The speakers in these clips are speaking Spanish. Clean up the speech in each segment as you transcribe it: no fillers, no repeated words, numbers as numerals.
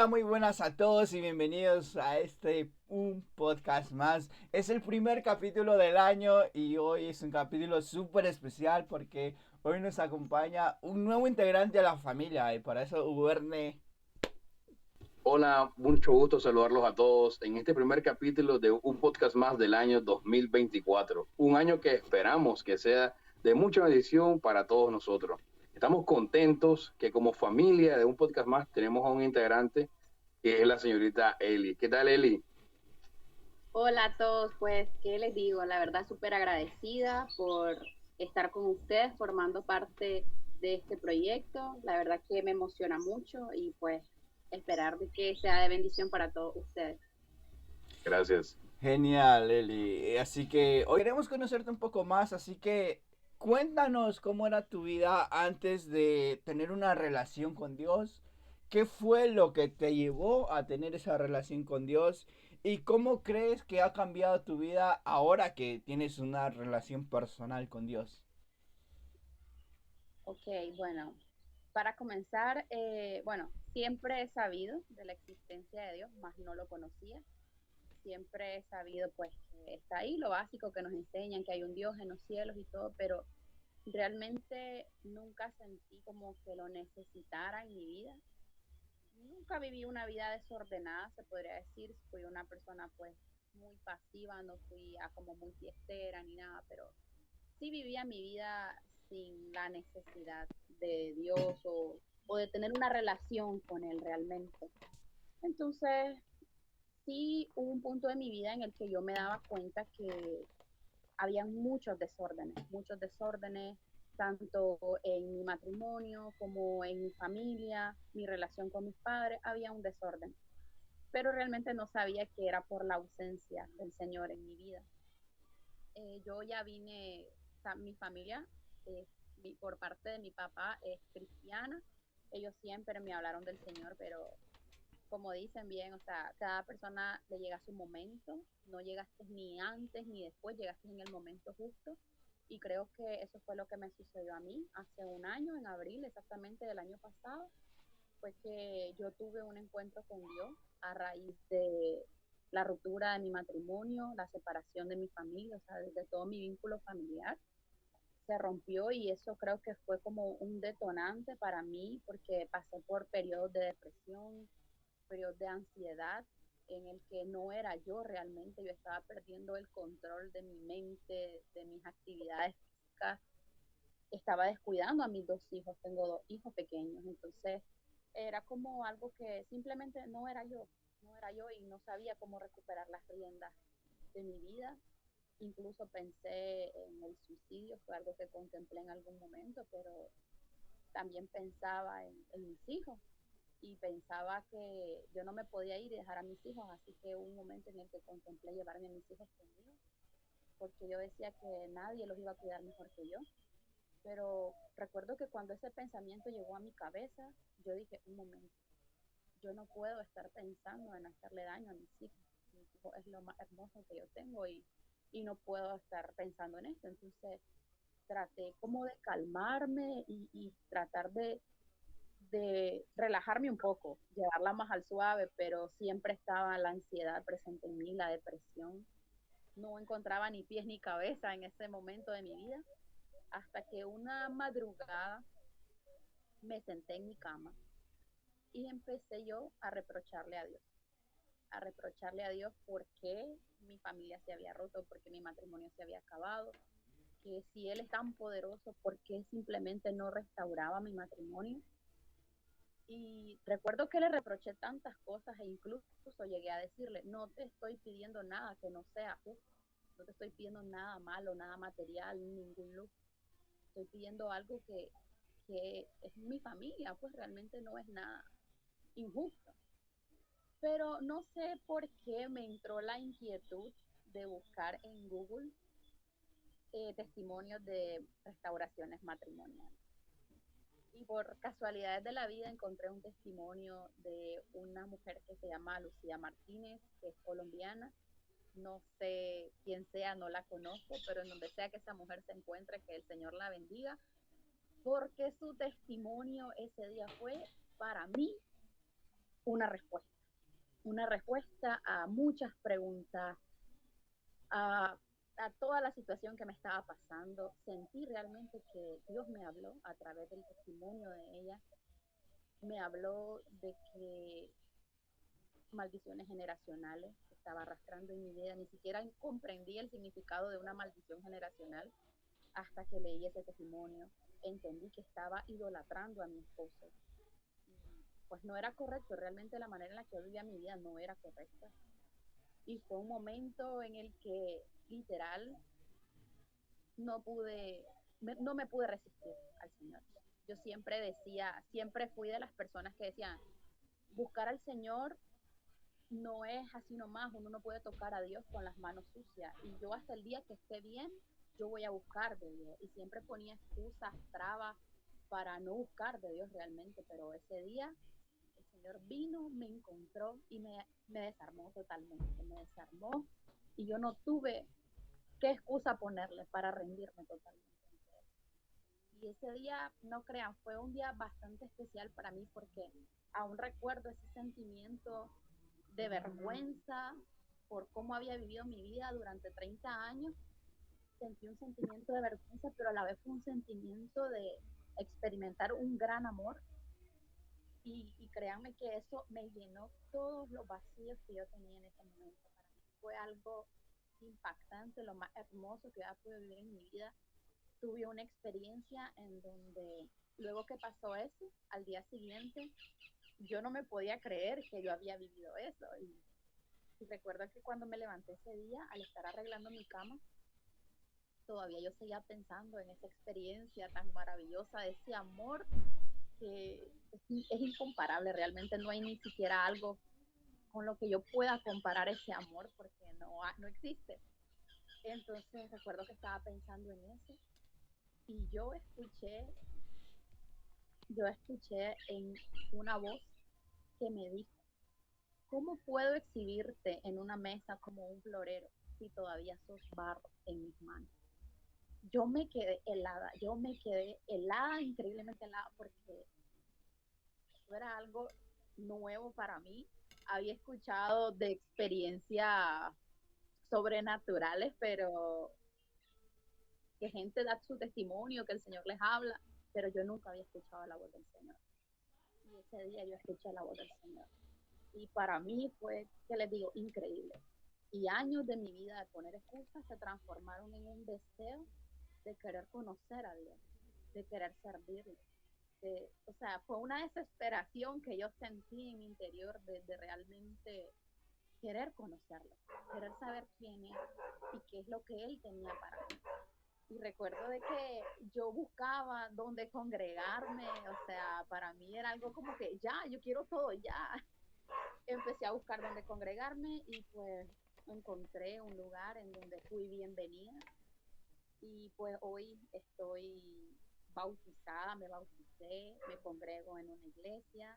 Hola, muy buenas a todos y bienvenidos a un podcast más. Es el primer capítulo del año y hoy es un capítulo súper especial porque hoy nos acompaña un nuevo integrante de la familia y para eso Uberne. Hola, mucho gusto saludarlos a todos en este primer capítulo de un podcast más del año 2024, un año que esperamos que sea de mucha bendición para todos nosotros. Estamos contentos que como familia de un podcast más tenemos a un integrante que es la señorita Eli. ¿Qué tal, Eli? Hola a todos, pues, ¿qué les digo? La verdad, súper agradecida por estar con ustedes formando parte de este proyecto. La verdad que me emociona mucho y pues esperar de que sea de bendición para todos ustedes. Gracias. Genial, Eli. Así que hoy queremos conocerte un poco más, así que cuéntanos cómo era tu vida antes de tener una relación con Dios. ¿Qué fue lo que te llevó a tener esa relación con Dios? ¿Y cómo crees que ha cambiado tu vida ahora que tienes una relación personal con Dios? Ok, bueno, para comenzar, bueno, siempre he sabido de la existencia de Dios, más no lo conocía. Siempre he sabido pues que está ahí, lo básico que nos enseñan, que hay un Dios en los cielos y todo, pero realmente nunca sentí como que lo necesitara en mi vida. Nunca viví una vida desordenada, se podría decir. Fui una persona pues muy pasiva, no fui a como muy fiestera ni nada, pero sí vivía mi vida sin la necesidad de Dios o de tener una relación con Él realmente. Entonces, sí hubo un punto de mi vida en el que yo me daba cuenta que había muchos desórdenes, tanto en mi matrimonio como en mi familia, mi relación con mis padres, había un desorden. Pero realmente no sabía que era por la ausencia del Señor en mi vida. Yo ya vine, o sea, mi familia, eh, por parte de mi papá, es cristiana. Ellos siempre me hablaron del Señor, pero como dicen bien, o sea, cada persona le llega su momento, no llegaste ni antes ni después, llegaste en el momento justo. Y creo que eso fue lo que me sucedió a mí hace un año, en abril exactamente del año pasado, fue que yo tuve un encuentro con Dios a raíz de la ruptura de mi matrimonio, la separación de mi familia, o sea, desde todo mi vínculo familiar se rompió y eso creo que fue como un detonante para mí porque pasé por periodos de depresión, periodos de ansiedad en el que no era yo realmente, yo estaba perdiendo el control de mi mente, de mis actividades físicas, estaba descuidando a mis dos hijos, tengo dos hijos pequeños, entonces era como algo que simplemente no era yo, no era yo y no sabía cómo recuperar las riendas de mi vida. Incluso pensé en el suicidio, fue algo que contemplé en algún momento, pero también pensaba en mis hijos y pensaba que yo no me podía ir y dejar a mis hijos, así que hubo un momento en el que contemplé llevarme a mis hijos conmigo, porque yo decía que nadie los iba a cuidar mejor que yo. Pero recuerdo que cuando ese pensamiento llegó a mi cabeza, yo dije, un momento, yo no puedo estar pensando en hacerle daño a mis hijos. Mis hijos es lo más hermoso que yo tengo y no puedo estar pensando en esto. Entonces traté como de calmarme y tratar de relajarme un poco, llevarla más al suave, pero siempre estaba la ansiedad presente en mí, la depresión. No encontraba ni pies ni cabeza en ese momento de mi vida, hasta que una madrugada me senté en mi cama y empecé yo a reprocharle a Dios por qué mi familia se había roto, por qué mi matrimonio se había acabado, que si Él es tan poderoso, ¿por qué simplemente no restauraba mi matrimonio? Y recuerdo que le reproché tantas cosas e incluso llegué a decirle, no te estoy pidiendo nada que no sea justo, no te estoy pidiendo nada malo, nada material, ningún lujo, estoy pidiendo algo que es mi familia, pues realmente no es nada injusto. Pero no sé por qué me entró la inquietud de buscar en Google testimonios de restauraciones matrimoniales. Y por casualidades de la vida encontré un testimonio de una mujer que se llama Lucía Martínez, que es colombiana. No sé quién sea, no la conozco, pero en donde sea que esa mujer se encuentre, que el Señor la bendiga, porque su testimonio ese día fue para mí una respuesta a muchas preguntas, a, a toda la situación que me estaba pasando. Sentí realmente que Dios me habló a través del testimonio de ella, me habló de que maldiciones generacionales que estaba arrastrando en mi vida, ni siquiera comprendí el significado de una maldición generacional hasta que leí ese testimonio. Entendí que estaba idolatrando a mi esposo. Pues no era correcto, realmente la manera en la que yo vivía mi vida no era correcta. Y fue un momento en el que literal no no me pude resistir al Señor. Yo siempre decía, siempre fui de las personas que decían, buscar al Señor no es así nomás, uno no puede tocar a Dios con las manos sucias. Y yo hasta el día que esté bien, yo voy a buscar de Dios. Y siempre ponía excusas, trabas para no buscar de Dios realmente. Pero ese día el Señor vino, me encontró y me desarmó totalmente. Me desarmó y yo no tuve qué excusa ponerle para rendirme totalmente. Y ese día, no crean, fue un día bastante especial para mí porque aún recuerdo ese sentimiento de vergüenza por cómo había vivido mi vida durante 30 años. Sentí un sentimiento de vergüenza, pero a la vez fue un sentimiento de experimentar un gran amor. Y créanme que eso me llenó todos los vacíos que yo tenía en ese momento. Para mí fue algo impactante, lo más hermoso que había podido vivir en mi vida. Tuve una experiencia en donde luego que pasó eso, al día siguiente, yo no me podía creer que yo había vivido eso. Y recuerdo que cuando me levanté ese día, al estar arreglando mi cama, todavía yo seguía pensando en esa experiencia tan maravillosa, de ese amor que es incomparable. Realmente no hay ni siquiera algo con lo que yo pueda comparar ese amor, porque no existe. Entonces recuerdo que estaba pensando en eso y yo escuché en una voz que me dijo, ¿cómo puedo exhibirte en una mesa como un florero si todavía sos barro en mis manos? Yo me quedé helada, increíblemente helada, porque eso era algo nuevo para mí. Había escuchado de experiencias sobrenaturales, pero que gente da su testimonio, que el Señor les habla, pero yo nunca había escuchado la voz del Señor. Y ese día yo escuché la voz del Señor. Y para mí fue, que les digo, increíble. Y años de mi vida de poner excusas se transformaron en un deseo de querer conocer a Dios, de querer servirle. O sea, fue una desesperación que yo sentí en mi interior de realmente querer conocerlo, querer saber quién es y qué es lo que Él tenía para mí. Y recuerdo de que yo buscaba dónde congregarme, o sea, para mí era algo como que ya, yo quiero todo ya. Empecé a buscar dónde congregarme y pues encontré un lugar en donde fui bienvenida y pues hoy estoy bautizada, me bauticé, me congrego en una iglesia.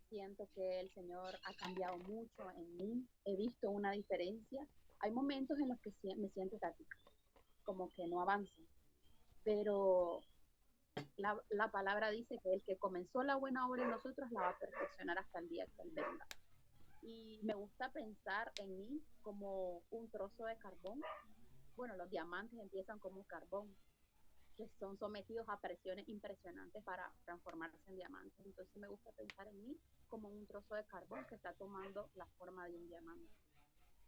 Siento que el Señor ha cambiado mucho en mí, he visto una diferencia. Hay momentos en los que me siento estática, como que no avanzo, pero la palabra dice que el que comenzó la buena obra en nosotros la va a perfeccionar hasta el día que Él venga. Y me gusta pensar en mí como un trozo de carbón. Bueno, los diamantes empiezan como carbón, que son sometidos a presiones impresionantes para transformarse en diamantes. Entonces me gusta pensar en mí como un trozo de carbón que está tomando la forma de un diamante.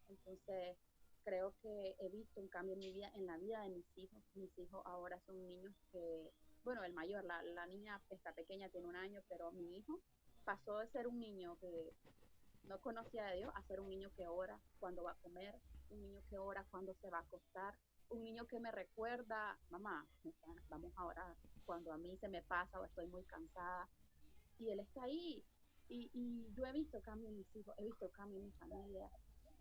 Entonces creo que he visto un cambio en mi vida, en la vida de mis hijos. Mis hijos ahora son niños que, bueno, el mayor, la niña está pequeña, tiene 1 año, pero mi hijo pasó de ser un niño que no conocía a Dios a ser un niño que ora cuando va a comer, un niño que ora cuando se va a acostar, un niño que me recuerda, mamá, vamos a orar, cuando a mí se me pasa o estoy muy cansada. Y él está ahí. Y yo he visto cambio en mis hijos, he visto cambio en mi familia,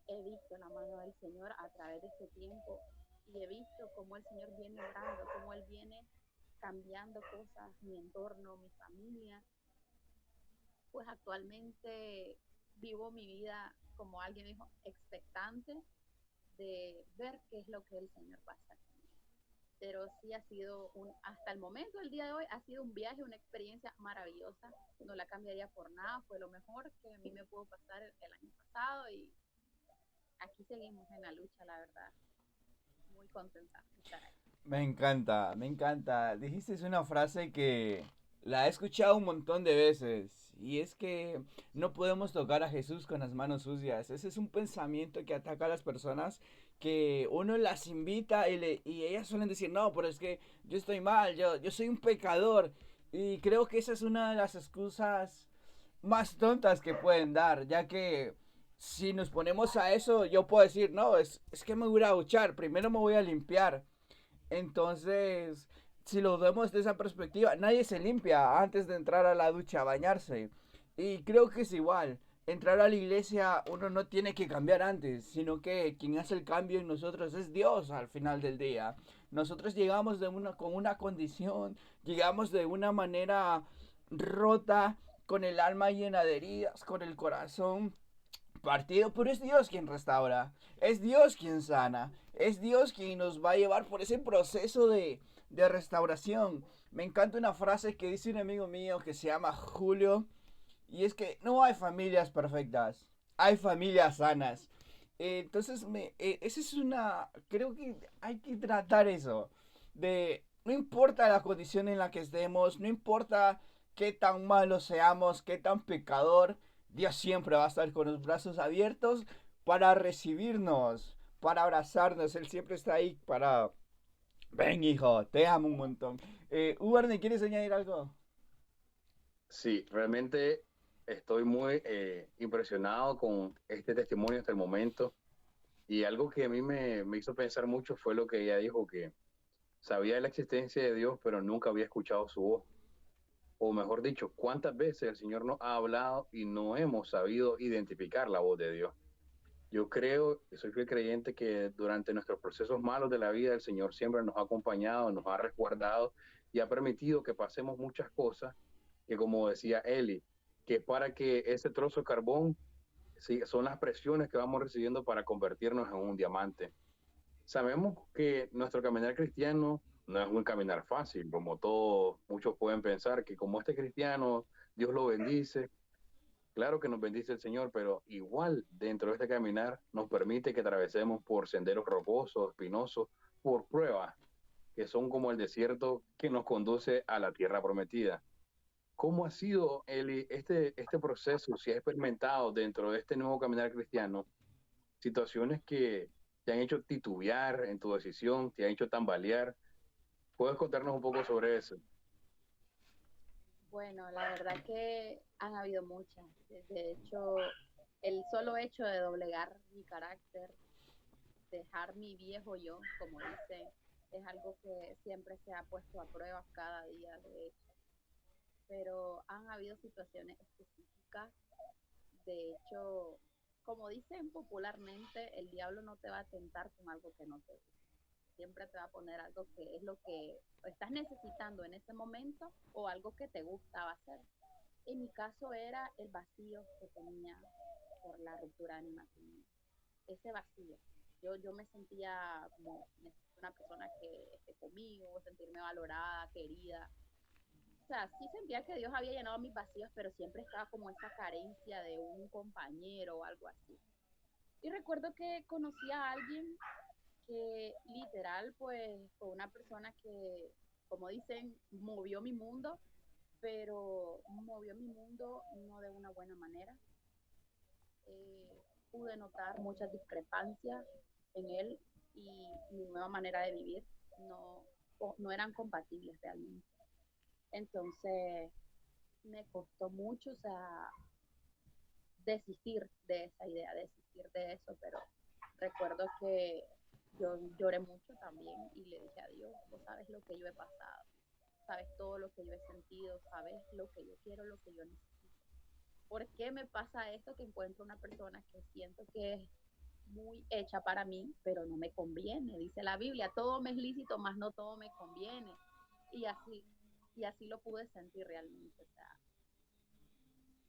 he visto la mano del Señor a través de este tiempo y he visto cómo el Señor viene orando, cómo Él viene cambiando cosas, mi entorno, mi familia. Pues actualmente vivo mi vida, como alguien dijo, expectante de ver qué es lo que el Señor va a hacer. pero sí ha sido hasta el momento, el día de hoy, ha sido un viaje, una experiencia maravillosa. No la cambiaría por nada, fue lo mejor que a mí me pudo pasar el año pasado y aquí seguimos en la lucha, la verdad. Muy contenta de estar ahí. Me encanta, me encanta. Dijiste una frase que la he escuchado un montón de veces y es que no podemos tocar a Jesús con las manos sucias. Ese es un pensamiento que ataca a las personas, que uno las invita y ellas suelen decir, no, pero es que yo estoy mal, yo soy un pecador. Y creo que esa es una de las excusas más tontas que pueden dar, ya que si nos ponemos a eso, yo puedo decir, no, es que me voy a duchar, primero me voy a limpiar. Entonces, si lo vemos de esa perspectiva, nadie se limpia antes de entrar a la ducha a bañarse. Y creo que es igual. Entrar a la iglesia uno no tiene que cambiar antes, sino que quien hace el cambio en nosotros es Dios al final del día. Nosotros llegamos con una condición, llegamos de una manera rota, con el alma llena de heridas, con el corazón partido, pero es Dios quien restaura, es Dios quien sana, es Dios quien nos va a llevar por ese proceso de restauración. Me encanta una frase que dice un amigo mío que se llama Julio, y es que no hay familias perfectas, hay familias sanas. Entonces, esa es creo que hay que tratar eso, de, no importa la condición en la que estemos, no importa qué tan malos seamos, qué tan pecador, Dios siempre va a estar con los brazos abiertos para recibirnos, para abrazarnos. Él siempre está ahí para... Ven, hijo, te amo un montón. Ubarne, ¿quieres añadir algo? Sí, realmente estoy muy impresionado con este testimonio hasta el momento. Y algo que a mí me hizo pensar mucho fue lo que ella dijo, que sabía de la existencia de Dios, pero nunca había escuchado su voz. O mejor dicho, cuántas veces el Señor nos ha hablado y no hemos sabido identificar la voz de Dios. Yo creo, y soy fiel creyente, que durante nuestros procesos malos de la vida, el Señor siempre nos ha acompañado, nos ha resguardado y ha permitido que pasemos muchas cosas que, como decía Eli, que es para que ese trozo de carbón, sí, son las presiones que vamos recibiendo para convertirnos en un diamante. Sabemos que nuestro caminar cristiano no es un caminar fácil, como todos, muchos pueden pensar que como este cristiano, Dios lo bendice. Claro que nos bendice el Señor, pero igual dentro de este caminar nos permite que atravesemos por senderos rocosos, espinosos, por pruebas que son como el desierto que nos conduce a la tierra prometida. ¿Cómo ha sido, Eli, este proceso? Si has experimentado dentro de este nuevo caminar cristiano situaciones que te han hecho titubear en tu decisión, te han hecho tambalear. ¿Puedes contarnos un poco sobre eso? Bueno, la verdad que han habido muchas. De hecho, el solo hecho de doblegar mi carácter, dejar mi viejo yo, como dicen, es algo que siempre se ha puesto a prueba cada día, de hecho. Pero han habido situaciones específicas. De hecho, como dicen popularmente, el diablo no te va a tentar con algo que no te gusta. Siempre te va a poner algo que es lo que estás necesitando en ese momento o algo que te gusta va a ser. En mi caso era el vacío que tenía por la ruptura de mi matrimonio. Ese vacío. Yo me sentía como necesito una persona que esté conmigo, sentirme valorada, querida. O sea, sí sentía que Dios había llenado mis vacíos, pero siempre estaba como esa carencia de un compañero o algo así. Y recuerdo que conocí a alguien que literal pues fue una persona que, como dicen, movió mi mundo, pero movió mi mundo no de una buena manera. Pude notar muchas discrepancias en él y mi nueva manera de vivir no, no eran compatibles realmente. Entonces me costó mucho, o sea, desistir de esa idea, desistir de eso, pero recuerdo que yo lloré mucho también y le dije a Dios, vos sabes lo que yo he pasado, sabes todo lo que yo he sentido, sabes lo que yo quiero, lo que yo necesito. ¿Por qué me pasa esto que encuentro una persona que siento que es muy hecha para mí, pero no me conviene? Dice la Biblia, todo me es lícito, mas no todo me conviene. Y así, y así lo pude sentir realmente. O sea,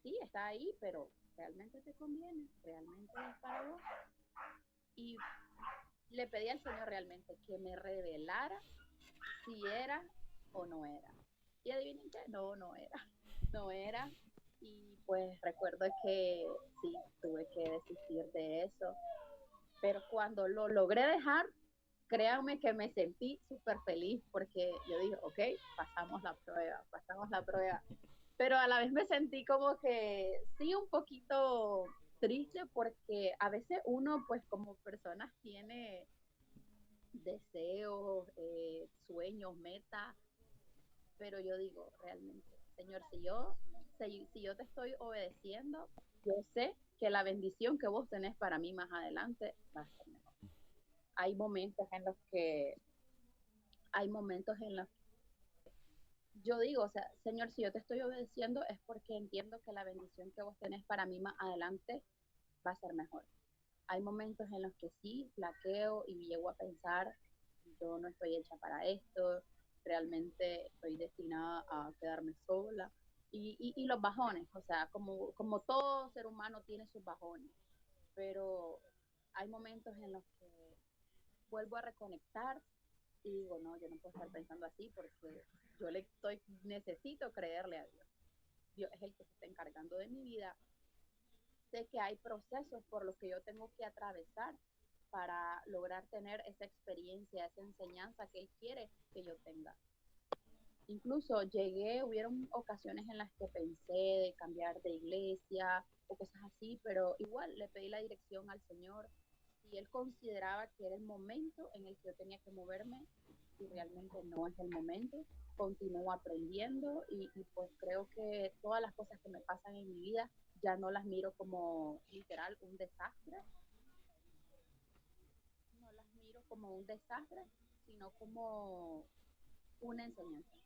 sí, está ahí, pero realmente te conviene, realmente es para vos. Y le pedí al Señor realmente que me revelara si era o no era. Y adivinen qué, no era, no era. Y pues recuerdo que sí, tuve que desistir de eso. Pero cuando lo logré dejar, créanme que me sentí súper feliz porque yo dije, ok, pasamos la prueba. Pero a la vez me sentí como que sí, un poquito triste porque a veces uno pues como personas tiene deseos, sueños, metas, pero yo digo realmente, Señor, si yo te estoy obedeciendo, yo sé que la bendición que vos tenés para mí más adelante va a ser mejor. Hay momentos en los que, hay momentos en los que yo digo, o sea, Señor, si yo te estoy obedeciendo es porque entiendo que la bendición que vos tenés para mí más adelante va a ser mejor. Hay momentos en los que sí, flaqueo y llego a pensar, yo no estoy hecha para esto, realmente estoy destinada a quedarme sola. Y los bajones, o sea, como todo ser humano tiene sus bajones, pero hay momentos en los que vuelvo a reconectar y digo, no, yo no puedo estar pensando así porque necesito creerle a Dios. Dios es el que se está encargando de mi vida. Sé que hay procesos por los que yo tengo que atravesar para lograr tener esa experiencia, esa enseñanza que Él quiere que yo tenga. Incluso hubieron ocasiones en las que pensé de cambiar de iglesia o cosas así, pero igual le pedí la dirección al Señor y Él consideraba que era el momento en el que yo tenía que moverme y realmente no es el momento. Continúo aprendiendo y pues creo que todas las cosas que me pasan en mi vida ya no las miro como literal un desastre, no las miro como un desastre, sino como una enseñanza.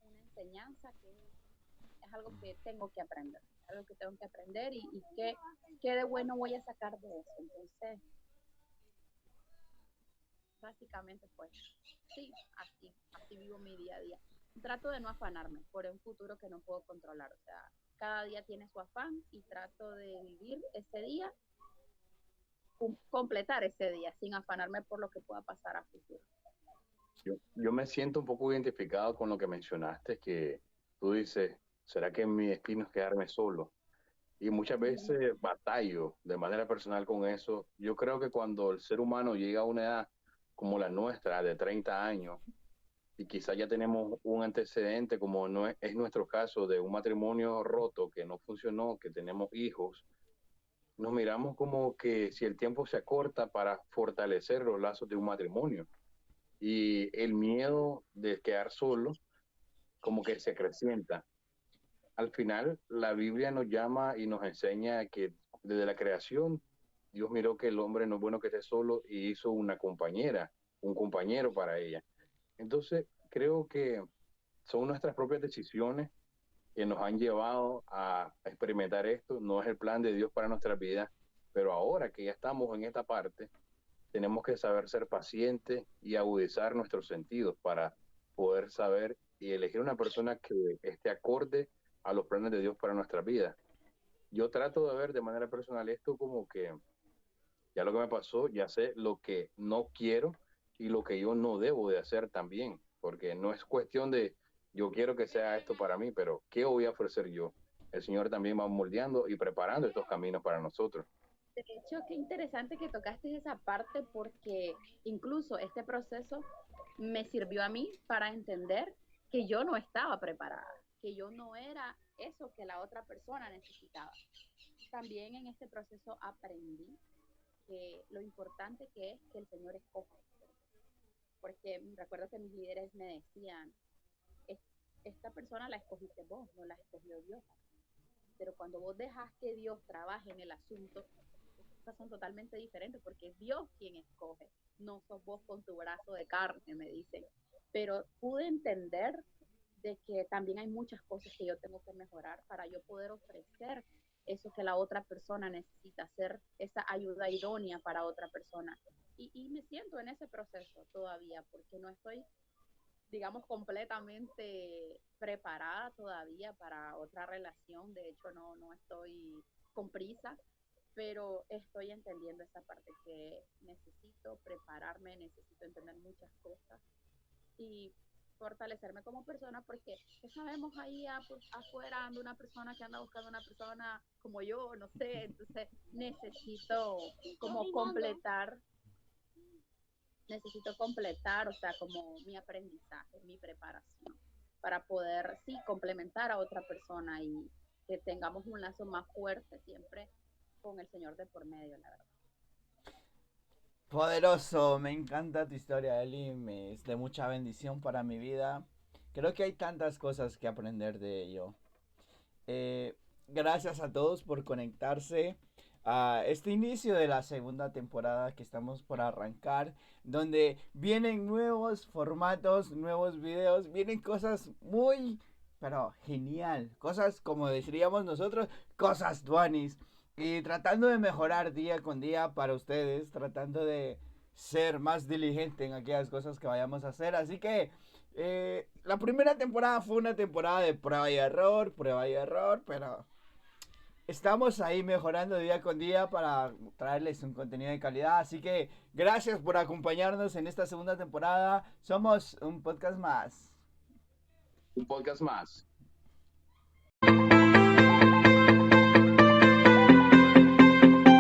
Una enseñanza que es algo que tengo que aprender, algo que tengo que aprender y qué de bueno voy a sacar de eso. Entonces, básicamente pues, sí, así vivo mi día a día. Trato de no afanarme por un futuro que no puedo controlar, o sea, cada día tiene su afán y trato de vivir ese día, completar ese día sin afanarme por lo que pueda pasar a futuro. Yo me siento un poco identificado con lo que mencionaste, que tú dices, ¿será que mi destino es quedarme solo? Y muchas veces batallo de manera personal con eso. Yo creo que cuando el ser humano llega a una edad como la nuestra, de 30 años, y quizás ya tenemos un antecedente, como no es nuestro caso, de un matrimonio roto que no funcionó, que tenemos hijos, nos miramos como que si el tiempo se acorta para fortalecer los lazos de un matrimonio. Y el miedo de quedar solo como que se acrecienta. Al final, la Biblia nos llama y nos enseña que desde la creación, Dios miró que el hombre no es bueno que esté solo y hizo una compañera, un compañero para ella. Entonces, creo que son nuestras propias decisiones que nos han llevado a experimentar esto. No es el plan de Dios para nuestras vidas, pero ahora que ya estamos en esta parte, tenemos que saber ser pacientes y agudizar nuestros sentidos para poder saber y elegir una persona que esté acorde a los planes de Dios para nuestra vida. Yo trato de ver de manera personal esto como que ya lo que me pasó, ya sé lo que no quiero y lo que yo no debo de hacer también, porque no es cuestión de yo quiero que sea esto para mí, pero ¿qué voy a ofrecer yo? El Señor también va moldeando y preparando estos caminos para nosotros. De hecho, qué interesante que tocaste esa parte porque incluso este proceso me sirvió a mí para entender que yo no estaba preparada, que yo no era eso que la otra persona necesitaba. También en este proceso aprendí que lo importante que es que el Señor escoja, porque recuerdo que mis líderes me decían, esta persona la escogiste vos, no la escogió Dios. Pero cuando vos dejas que Dios trabaje en el asunto, las cosas son totalmente diferentes porque es Dios quien escoge, no sos vos con tu brazo de carne, me dicen. Pero pude entender de que también hay muchas cosas que yo tengo que mejorar para yo poder ofrecer eso que la otra persona necesita, hacer esa ayuda idónea para otra persona. Y me siento en ese proceso todavía porque no estoy, digamos, completamente preparada todavía para otra relación. De hecho, no estoy con prisa, pero estoy entendiendo esa parte que necesito prepararme, necesito entender muchas cosas. Y fortalecerme como persona, porque ya sabemos ahí afuera anda una persona que anda buscando una persona como yo, no sé, entonces como completar, necesito completar, o sea, como mi aprendizaje, mi preparación, para poder, sí, complementar a otra persona y que tengamos un lazo más fuerte siempre con el Señor de por medio, la verdad. Poderoso, me encanta tu historia, Eli, es de mucha bendición para mi vida. Creo que hay tantas cosas que aprender de ello. Gracias a todos por conectarse a este inicio de la segunda temporada que estamos por arrancar, donde vienen nuevos formatos, nuevos videos, vienen cosas muy, pero genial, cosas como diríamos nosotros, cosas tuanis, y tratando de mejorar día con día para ustedes, tratando de ser más diligente en aquellas cosas que vayamos a hacer, así que la primera temporada fue una temporada de prueba y error, pero estamos ahí mejorando día con día para traerles un contenido de calidad. Así que gracias por acompañarnos en esta segunda temporada. Somos un podcast más. Un podcast más.